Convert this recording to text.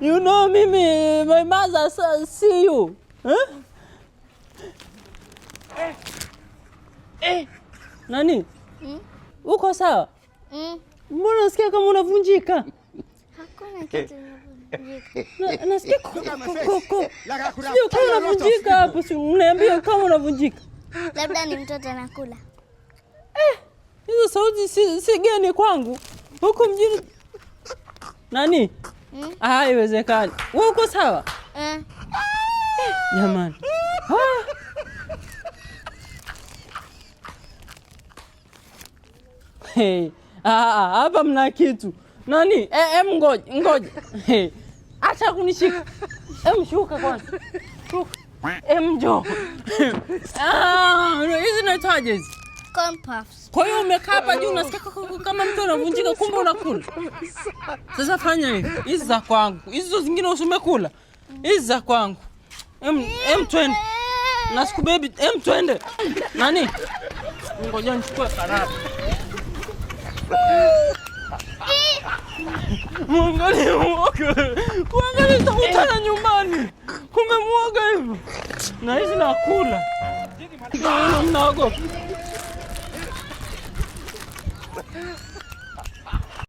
You know mimi, my mother see you. Huh? Nani? Uko sawa? Mbona nasikia kama unavunjika? Hakuna kitu inavunjika. Nasikia sio kama unavunjika hapo, si unaniambia kama unavunjika. Labda ni mtoto anakula. Hizo sauti si geni kwangu. Huko mjini. Nani? Haiwezekani. Wewe uko sawa? Jamani. Hey, hapa mna kitu. Nani? Ngoja. Hey. Acha kunishika. Shuka kwanza. Shuka. Njoo. Hizi naitaje hizi? Corn puffs. Kwa hiyo umekaa hapa juu unasikia kama mtu anavunjika kumbe unakula. Sasa fanya hivi. Hizi za kwangu. Hizo zingine usimekula. Hizi za kwangu. Twende. Na siku baby, twende. Nani? Ngoja nichukue karaba. Mwangalie mwoga. Kuangalia utakutana nyumbani. Kumbe mwoga hivyo. Na hizi nakula. Mnaogopa.